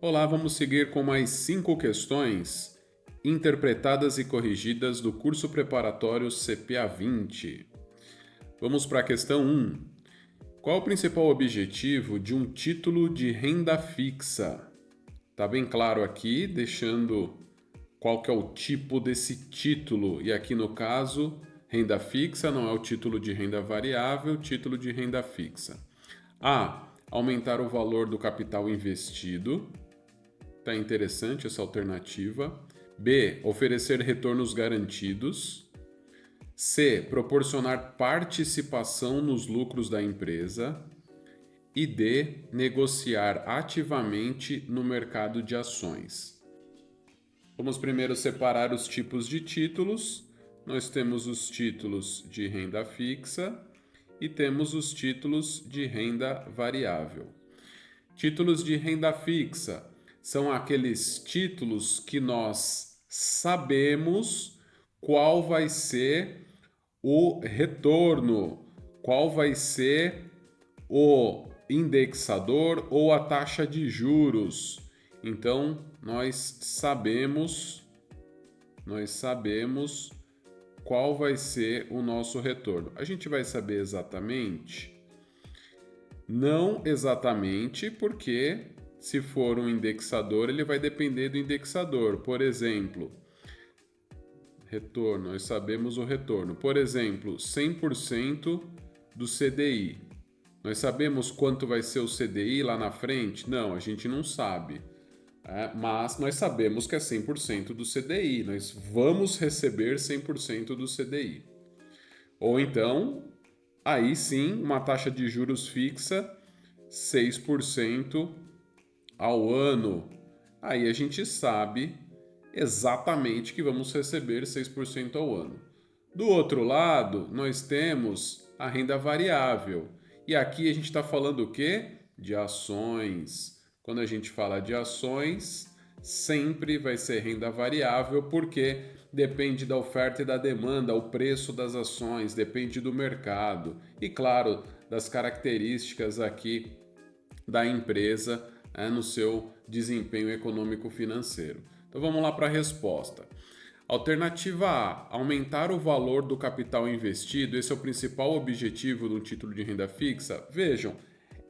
Olá, vamos seguir com mais 5 questões interpretadas e corrigidas do curso preparatório CPA 20. Vamos para a questão 1. Qual o principal objetivo de um título de renda fixa? Tá bem claro aqui, deixando qual que é o tipo desse título. E aqui no caso, renda fixa não é o título de renda variável, título de renda fixa. A. Aumentar o valor do capital investido. Tá interessante essa alternativa. B. Oferecer retornos garantidos. C. Proporcionar participação nos lucros da empresa. E D. Negociar ativamente no mercado de ações. Vamos primeiro separar os tipos de títulos. Nós temos os títulos de renda fixa e temos os títulos de renda variável. Títulos de renda fixa são aqueles títulos que nós sabemos qual vai ser o retorno, qual vai ser o indexador ou a taxa de juros. Então, nós sabemos qual vai ser o nosso retorno. A gente vai saber exatamente? Não exatamente, porque se for um indexador, ele vai depender do indexador. Por exemplo, retorno, nós sabemos o retorno. Por exemplo, 100% do CDI. Nós sabemos quanto vai ser o CDI lá na frente? Não, a gente não sabe. Mas nós sabemos que é 100% do CDI. Nós vamos receber 100% do CDI. Ou então, aí sim, uma taxa de juros fixa, 6% ao ano. Aí a gente sabe exatamente que vamos receber 6% ao ano. Do outro lado, nós temos a renda variável. E aqui a gente está falando o quê? De ações. Quando a gente fala de ações, sempre vai ser renda variável, porque depende da oferta e da demanda, o preço das ações, depende do mercado. E claro, das características aqui da empresa, no seu desempenho econômico-financeiro. Então vamos lá para a resposta. Alternativa A, aumentar o valor do capital investido. Esse é o principal objetivo do título de renda fixa? Vejam,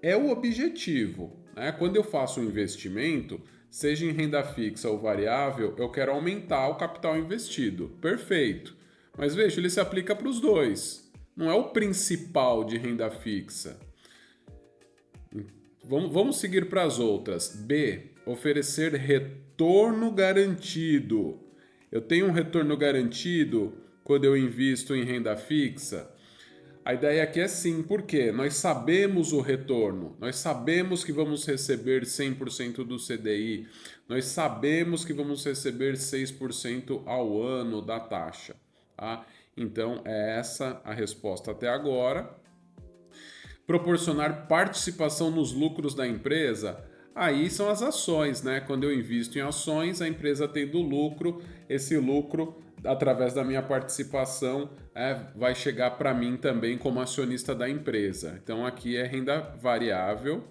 é o objetivo. Quando eu faço um investimento, seja em renda fixa ou variável, eu quero aumentar o capital investido. Perfeito. Mas veja, ele se aplica para os dois. Não é o principal de renda fixa. Vamos seguir para as outras. B. Oferecer retorno garantido. Eu tenho um retorno garantido quando eu invisto em renda fixa? A ideia aqui é sim, porque nós sabemos o retorno, nós sabemos que vamos receber 100% do CDI, nós sabemos que vamos receber 6% ao ano da taxa. Tá? Então, é essa a resposta até agora. Proporcionar participação nos lucros da empresa, aí são as ações, né? Quando eu invisto em ações, a empresa tendo lucro, esse lucro, através da minha participação, vai chegar para mim também como acionista da empresa. Então aqui é renda variável.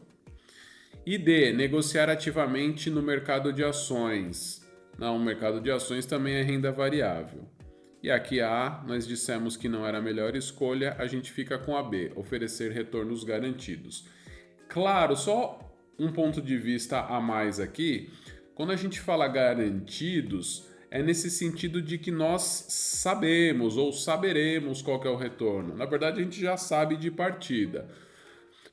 E D, negociar ativamente no mercado de ações. Não, o mercado de ações também é renda variável. E aqui a nós dissemos que não era a melhor escolha, a gente fica com a B, oferecer retornos garantidos. Claro, só um ponto de vista a mais aqui, quando a gente fala garantidos, é nesse sentido de que nós sabemos ou saberemos qual que é o retorno. Na verdade, a gente já sabe de partida,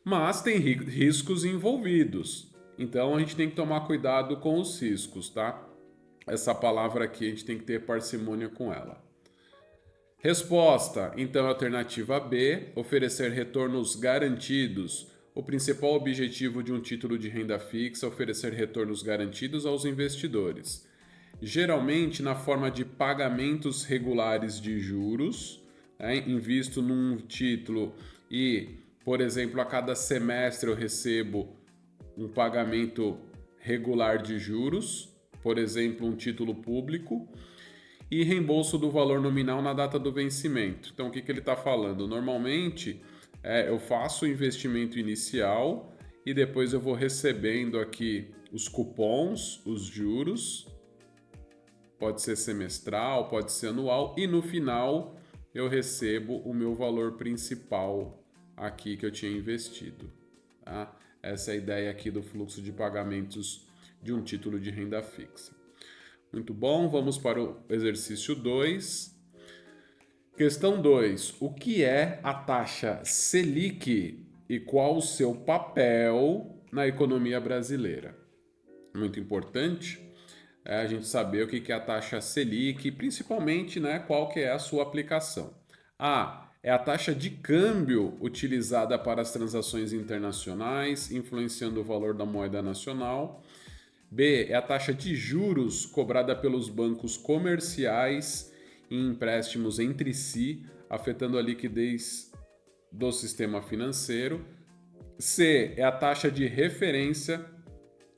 mas tem riscos envolvidos. Então, a gente tem que tomar cuidado com os riscos, tá? Essa palavra aqui, a gente tem que ter parcimônia com ela. Resposta, então, alternativa B, oferecer retornos garantidos. O principal objetivo de um título de renda fixa é oferecer retornos garantidos aos investidores, geralmente na forma de pagamentos regulares de juros. Invisto num título e, por exemplo, a cada semestre eu recebo um pagamento regular de juros, por exemplo, um título público, e reembolso do valor nominal na data do vencimento. Então, o que ele está falando? Normalmente, eu faço o investimento inicial e depois eu vou recebendo aqui os cupons, os juros, pode ser semestral, pode ser anual, e no final eu recebo o meu valor principal aqui que eu tinha investido. Tá? Essa é a ideia aqui do fluxo de pagamentos de um título de renda fixa. Muito bom, vamos para o exercício 2. Questão 2. O que é a taxa Selic e qual o seu papel na economia brasileira? Muito importante a gente saber o que é a taxa Selic e principalmente, né, qual que é a sua aplicação. A. É a taxa de câmbio utilizada para as transações internacionais, influenciando o valor da moeda nacional. B. É a taxa de juros cobrada pelos bancos comerciais em empréstimos entre si, afetando a liquidez do sistema financeiro. C. É a taxa de referência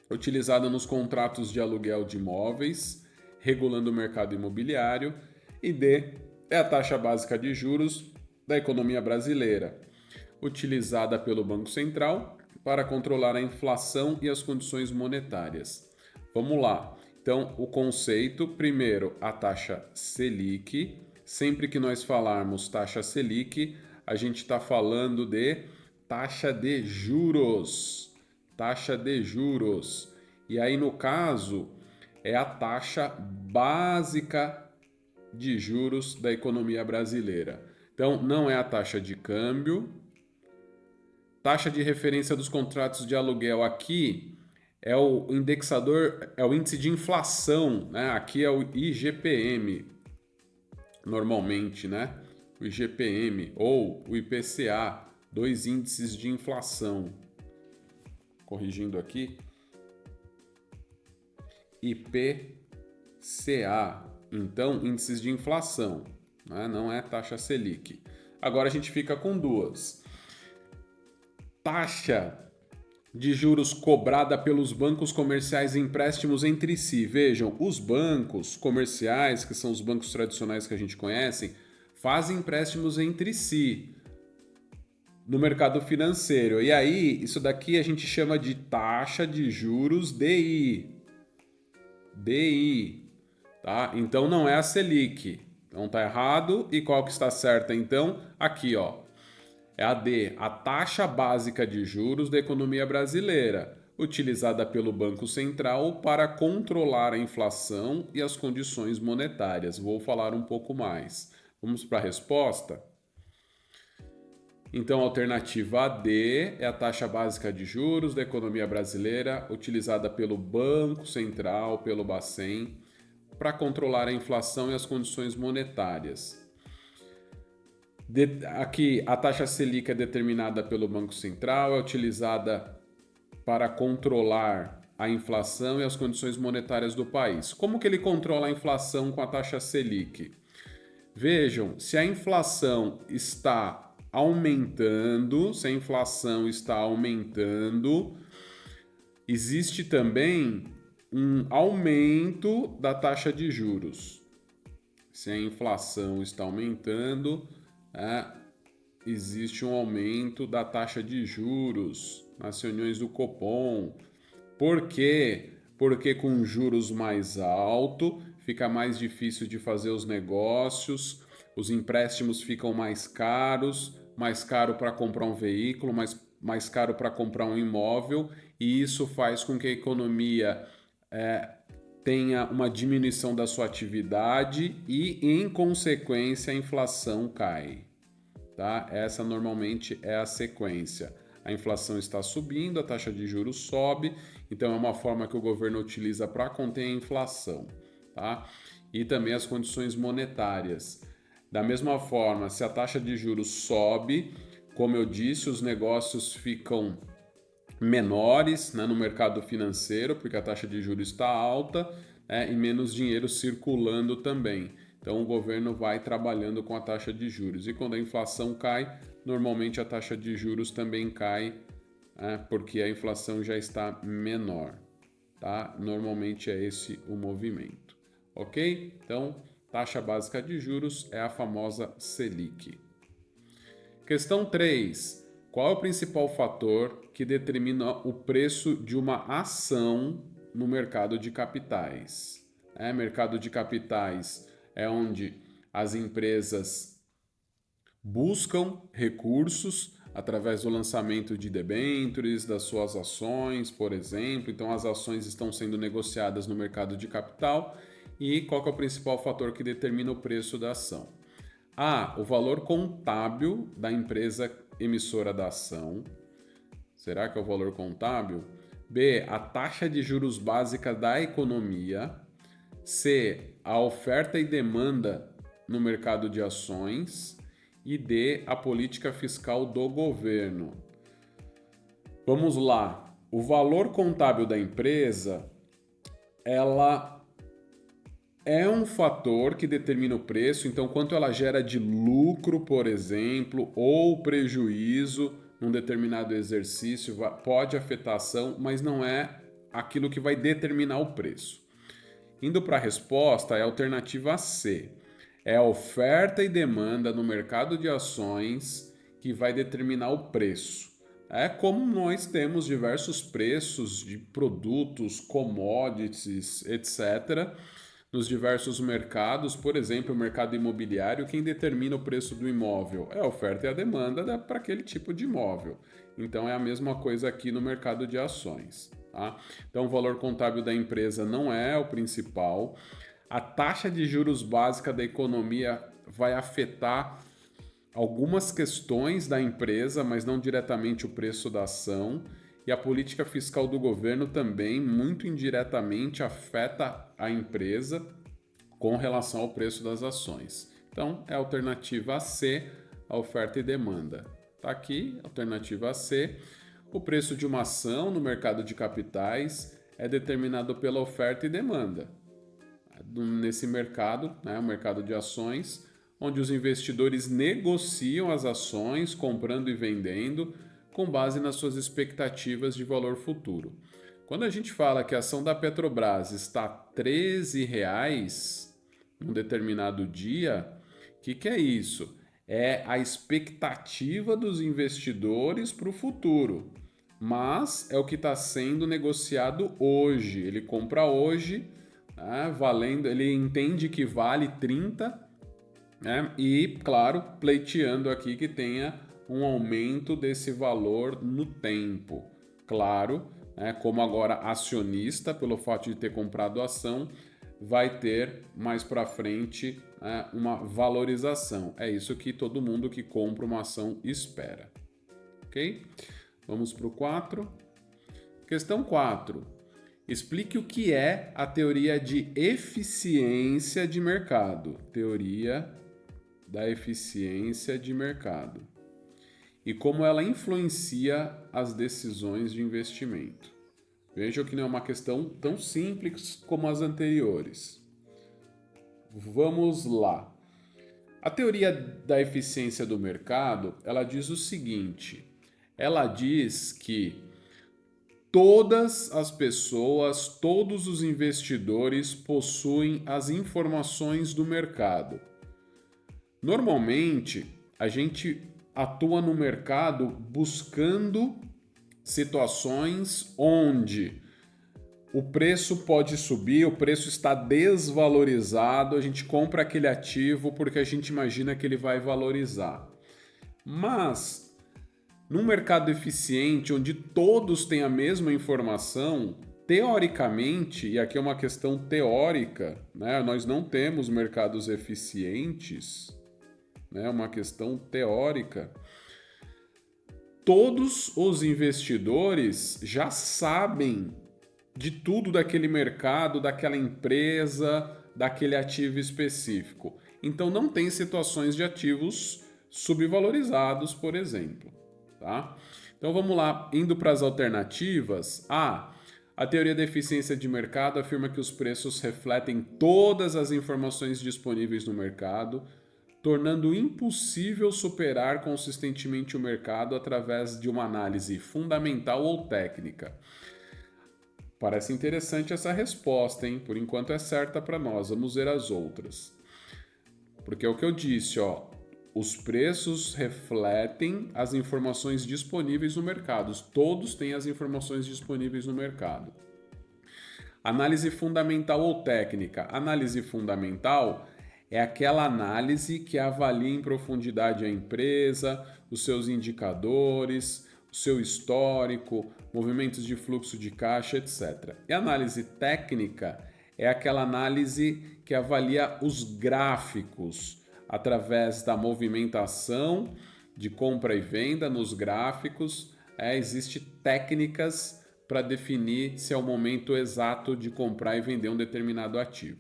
utilizada nos contratos de aluguel de imóveis, regulando o mercado imobiliário. E D. É a taxa básica de juros da economia brasileira, utilizada pelo Banco Central para controlar a inflação e as condições monetárias. Vamos lá. Então, o conceito, primeiro, a taxa Selic. Sempre que nós falarmos taxa Selic, a gente está falando de taxa de juros. Taxa de juros. E aí, no caso, é a taxa básica de juros da economia brasileira. Então, não é a taxa de câmbio. Taxa de referência dos contratos de aluguel aqui é o indexador, é o índice de inflação, né? Aqui é o IGPM, normalmente, né? O IGPM ou o IPCA, dois índices de inflação. Corrigindo aqui. IPCA, então índices de inflação, né? Não é taxa Selic. Agora a gente fica com duas. Taxa de juros cobrada pelos bancos comerciais em empréstimos entre si. Vejam, os bancos comerciais, que são os bancos tradicionais que a gente conhece, fazem empréstimos entre si no mercado financeiro. E aí, isso daqui a gente chama de taxa de juros DI. DI, tá? Então não é a Selic. Então tá errado. E qual que está certa então? Aqui, ó. É a D, a taxa básica de juros da economia brasileira, utilizada pelo Banco Central para controlar a inflação e as condições monetárias. Vou falar um pouco mais. Vamos para a resposta? Então, a alternativa D é a taxa básica de juros da economia brasileira, utilizada pelo Banco Central, pelo Bacen, para controlar a inflação e as condições monetárias. Aqui, a taxa Selic é determinada pelo Banco Central, é utilizada para controlar a inflação e as condições monetárias do país. Como que ele controla a inflação com a taxa Selic? Vejam, se a inflação está aumentando, existe também um aumento da taxa de juros. Se a inflação está aumentando, existe um aumento da taxa de juros nas reuniões do Copom. Por quê? Porque com juros mais altos fica mais difícil de fazer os negócios, os empréstimos ficam mais caro para comprar um veículo, mais caro para comprar um imóvel, e isso faz com que a economia tenha uma diminuição da sua atividade e, em consequência, a inflação cai. Tá? Essa normalmente é a sequência. A inflação está subindo, a taxa de juros sobe, então é uma forma que o governo utiliza para conter a inflação. Tá? E também as condições monetárias. Da mesma forma, se a taxa de juros sobe, como eu disse, os negócios ficam menores, né, no mercado financeiro, porque a taxa de juros está alta, e menos dinheiro circulando também. Então o governo vai trabalhando com a taxa de juros. E quando a inflação cai, normalmente a taxa de juros também cai, porque a inflação já está menor. Tá? Normalmente é esse o movimento. Ok? Então, taxa básica de juros é a famosa Selic. Questão 3. Qual é o principal fator que determina o preço de uma ação no mercado de capitais? Mercado de capitais é onde as empresas buscam recursos através do lançamento de debêntures, das suas ações, por exemplo. Então, as ações estão sendo negociadas no mercado de capital. E qual que é o principal fator que determina o preço da ação? A, o valor contábil da empresa emissora da ação. Será que é o valor contábil? B, a taxa de juros básica da economia. C, a oferta e demanda no mercado de ações. E D, a política fiscal do governo. Vamos lá. O valor contábil da empresa, ela é um fator que determina o preço, então quanto ela gera de lucro, por exemplo, ou prejuízo num determinado exercício pode afetar a ação, mas não é aquilo que vai determinar o preço. Indo para a resposta, é a alternativa C. É a oferta e demanda no mercado de ações que vai determinar o preço. É como nós temos diversos preços de produtos, commodities, etc., nos diversos mercados. Por exemplo, o mercado imobiliário, quem determina o preço do imóvel é a oferta e a demanda para aquele tipo de imóvel. Então é a mesma coisa aqui no mercado de ações. Tá? Então o valor contábil da empresa não é o principal. A taxa de juros básica da economia vai afetar algumas questões da empresa, mas não diretamente o preço da ação. E a política fiscal do governo também, muito indiretamente, afeta a empresa com relação ao preço das ações. Então, é a alternativa C, a oferta e demanda. Está aqui, alternativa C. O preço de uma ação no mercado de capitais é determinado pela oferta e demanda. Nesse mercado, o mercado de ações, onde os investidores negociam as ações, comprando e vendendo, com base nas suas expectativas de valor futuro. Quando a gente fala que a ação da Petrobras está a R$13 num determinado dia, o que é isso? É a expectativa dos investidores para o futuro, mas é o que está sendo negociado hoje. Ele compra hoje, valendo, ele entende que vale 30, e, claro, pleiteando aqui que tenha um aumento desse valor no tempo. Claro, como agora acionista, pelo fato de ter comprado a ação, vai ter mais para frente uma valorização. É isso que todo mundo que compra uma ação espera. Ok? Vamos para o 4. Questão 4. Explique o que é a teoria de eficiência de mercado. Teoria da eficiência de mercado. E como ela influencia as decisões de investimento. Vejam que não é uma questão tão simples como as anteriores. Vamos lá. A teoria da eficiência do mercado, ela diz o seguinte: ela diz que todas as pessoas, todos os investidores possuem as informações do mercado. Normalmente, a gente atua no mercado buscando situações onde o preço pode subir, o preço está desvalorizado, a gente compra aquele ativo porque a gente imagina que ele vai valorizar. Mas, num mercado eficiente, onde todos têm a mesma informação, teoricamente, e aqui é uma questão teórica, nós não temos mercados eficientes, uma questão teórica. Todos os investidores já sabem de tudo daquele mercado, daquela empresa, daquele ativo específico. Então não tem situações de ativos subvalorizados, por exemplo. Tá? Então vamos lá, indo para as alternativas. A teoria da eficiência de mercado afirma que os preços refletem todas as informações disponíveis no mercado, tornando impossível superar consistentemente o mercado através de uma análise fundamental ou técnica. Parece interessante essa resposta, hein? Por enquanto é certa para nós, vamos ver as outras. Porque é o que eu disse, os preços refletem as informações disponíveis no mercado. Todos têm as informações disponíveis no mercado. Análise fundamental ou técnica. Análise fundamental é aquela análise que avalia em profundidade a empresa, os seus indicadores, o seu histórico, movimentos de fluxo de caixa, etc. E a análise técnica é aquela análise que avalia os gráficos através da movimentação de compra e venda nos gráficos. Existem técnicas para definir se é o momento exato de comprar e vender um determinado ativo.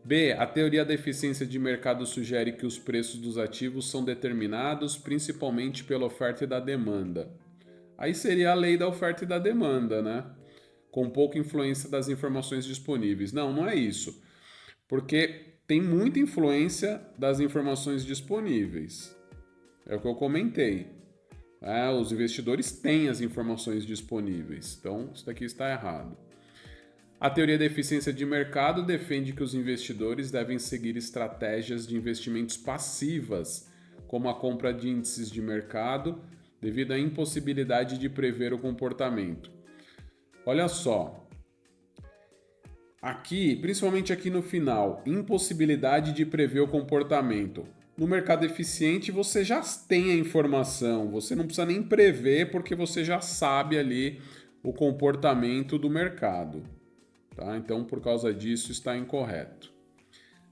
B. A teoria da eficiência de mercado sugere que os preços dos ativos são determinados principalmente pela oferta e da demanda. Aí seria a lei da oferta e da demanda, né? Com pouca influência das informações disponíveis. Não, não é isso. Porque tem muita influência das informações disponíveis. É o que eu comentei. Os investidores têm as informações disponíveis. Então, isso daqui está errado. A teoria da eficiência de mercado defende que os investidores devem seguir estratégias de investimentos passivas, como a compra de índices de mercado, devido à impossibilidade de prever o comportamento. Olha só, aqui, principalmente aqui no final, impossibilidade de prever o comportamento. No mercado eficiente você já tem a informação, você não precisa nem prever porque você já sabe ali o comportamento do mercado. Tá? Então, por causa disso, está incorreto.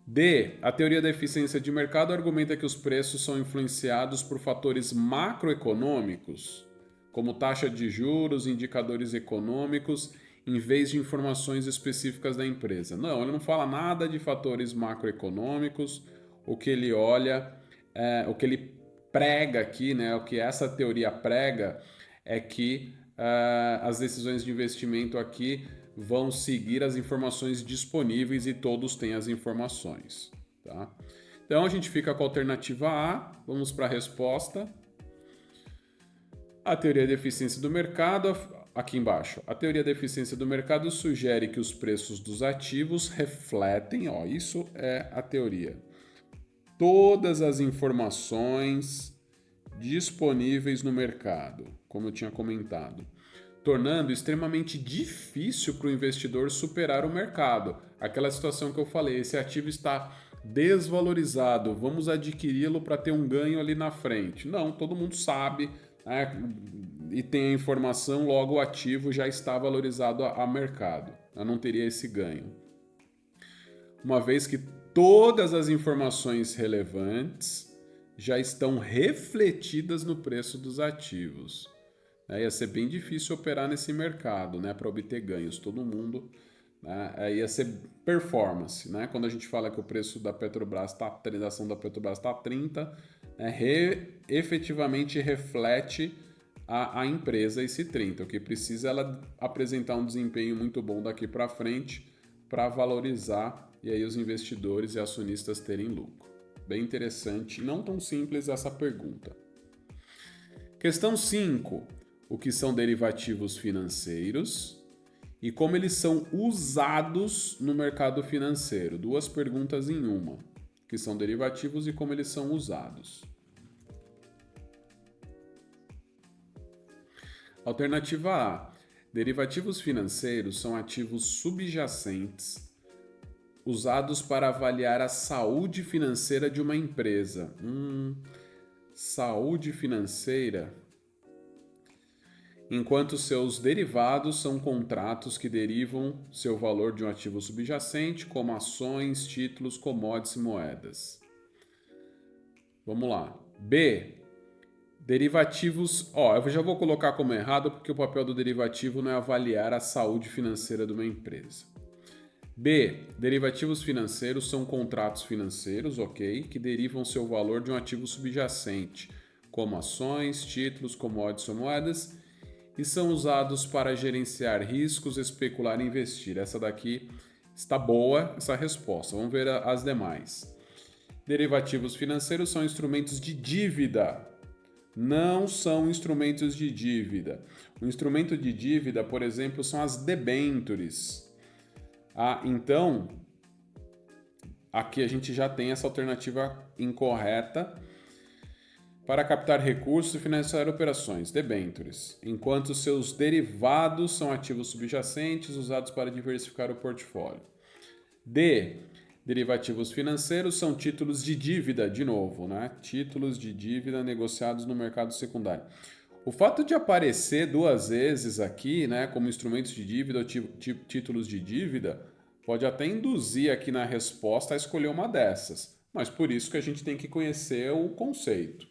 D. A teoria da eficiência de mercado argumenta que os preços são influenciados por fatores macroeconômicos, como taxa de juros, indicadores econômicos, em vez de informações específicas da empresa. Não, ele não fala nada de fatores macroeconômicos. O que ele olha, o que ele prega aqui, né, o que essa teoria prega é que as decisões de investimento aqui vão seguir as informações disponíveis e todos têm as informações. Tá? Então a gente fica com a alternativa A, vamos para a resposta. A teoria da eficiência do mercado, aqui embaixo, a teoria da eficiência do mercado sugere que os preços dos ativos refletem, isso é a teoria, todas as informações disponíveis no mercado, como eu tinha comentado, tornando extremamente difícil para o investidor superar o mercado. Aquela situação que eu falei, esse ativo está desvalorizado, vamos adquiri-lo para ter um ganho ali na frente. Não, todo mundo sabe, né, e tem a informação, logo o ativo já está valorizado a mercado. Eu não teria esse ganho. Uma vez que todas as informações relevantes já estão refletidas no preço dos ativos. Ia ser bem difícil operar nesse mercado, né, para obter ganhos. Todo mundo, né, ia ser performance, né? Quando a gente fala que o preço da Petrobras a ação da Petrobras está a 30, efetivamente reflete a empresa esse 30. O que precisa é ela apresentar um desempenho muito bom daqui para frente para valorizar e aí os investidores e acionistas terem lucro. Bem interessante, não tão simples essa pergunta. Questão 5. O que são derivativos financeiros e como eles são usados no mercado financeiro. Duas perguntas em uma. O que são derivativos e como eles são usados. Alternativa A. Derivativos financeiros são ativos subjacentes usados para avaliar a saúde financeira de uma empresa. Saúde financeira. Enquanto seus derivados são contratos que derivam seu valor de um ativo subjacente, como ações, títulos, commodities e moedas. Vamos lá. B. Derivativos. Eu já vou colocar como errado porque o papel do derivativo não é avaliar a saúde financeira de uma empresa. B. Derivativos financeiros são contratos financeiros, que derivam seu valor de um ativo subjacente, como ações, títulos, commodities ou moedas, e são usados para gerenciar riscos, especular e investir. Essa daqui está boa, essa resposta. Vamos ver as demais. Derivativos financeiros são instrumentos de dívida. Não são instrumentos de dívida. O instrumento de dívida, por exemplo, são as debêntures. Então, aqui a gente já tem essa alternativa incorreta. para captar recursos e financiar operações, debêntures, enquanto seus derivados são ativos subjacentes usados para diversificar o portfólio. D. Derivativos financeiros são títulos de dívida, de novo, né? Títulos de dívida negociados no mercado secundário. O fato de aparecer duas vezes aqui, né, como instrumentos de dívida ou títulos de dívida, pode até induzir aqui na resposta a escolher uma dessas, mas por isso que a gente tem que conhecer o conceito.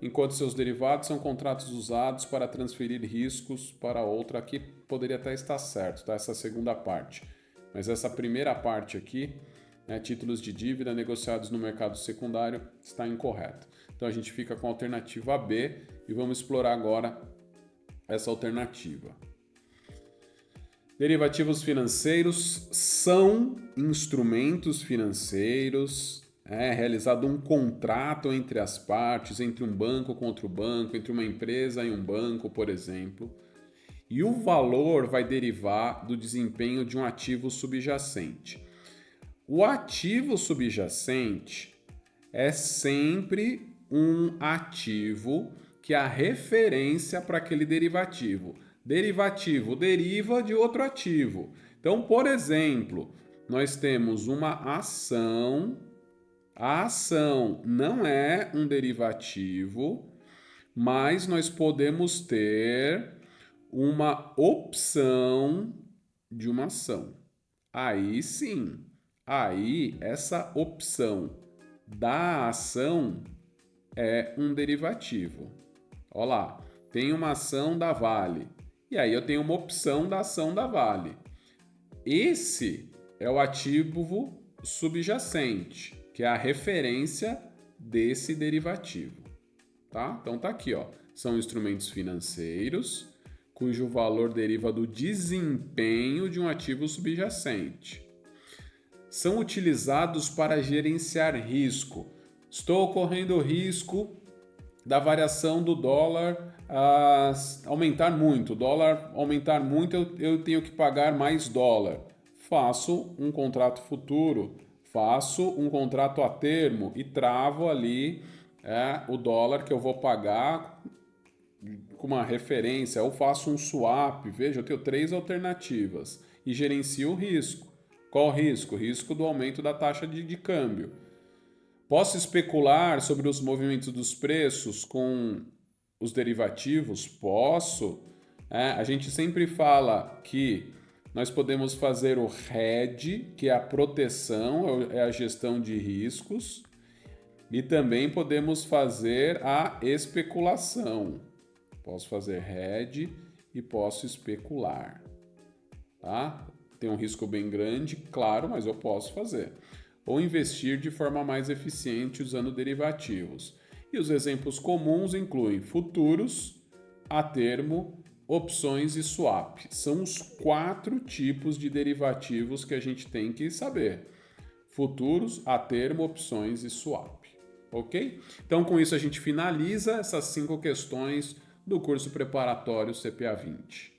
Enquanto seus derivados são contratos usados para transferir riscos para outra, aqui poderia até estar certo, tá? Essa segunda parte. Mas essa primeira parte aqui, né, títulos de dívida negociados no mercado secundário, está incorreta. Então a gente fica com a alternativa B e vamos explorar agora essa alternativa. Derivativos financeiros são instrumentos financeiros. É realizado um contrato entre as partes, entre um banco contra o banco, entre uma empresa e um banco, por exemplo, e o valor vai derivar do desempenho de um ativo subjacente. O ativo subjacente é sempre um ativo que é a referência para aquele derivativo. Derivativo deriva de outro ativo. Então, por exemplo, nós temos uma ação. A ação não é um derivativo, mas nós podemos ter uma opção de uma ação. Aí sim, aí essa opção da ação é um derivativo. Olha lá, tem uma ação da Vale, e aí eu tenho uma opção da ação da Vale. Esse é o ativo subjacente, que é a referência desse derivativo, tá? Então tá aqui, ó. São instrumentos financeiros cujo valor deriva do desempenho de um ativo subjacente. São utilizados para gerenciar risco. Estou correndo o risco da variação do dólar aumentar muito. O dólar aumentar muito, eu tenho que pagar mais dólar. Faço um contrato futuro, faço um contrato a termo e travo ali o dólar que eu vou pagar com uma referência, ou faço um swap. Veja, eu tenho 3 alternativas e gerencio o risco. Qual o risco? O risco do aumento da taxa de câmbio. Posso especular sobre os movimentos dos preços com os derivativos? Posso. A gente sempre fala que nós podemos fazer o hedge, que é a proteção, é a gestão de riscos, e também podemos fazer a especulação. Posso fazer hedge e posso especular, tá? Tem um risco bem grande, claro, mas eu posso fazer. Ou investir de forma mais eficiente usando derivativos. E os exemplos comuns incluem futuros, a termo, opções e swap. São os 4 tipos de derivativos que a gente tem que saber. Futuros, a termo, opções e swap. Ok? Então, com isso, a gente finaliza essas 5 questões do curso preparatório CPA 20.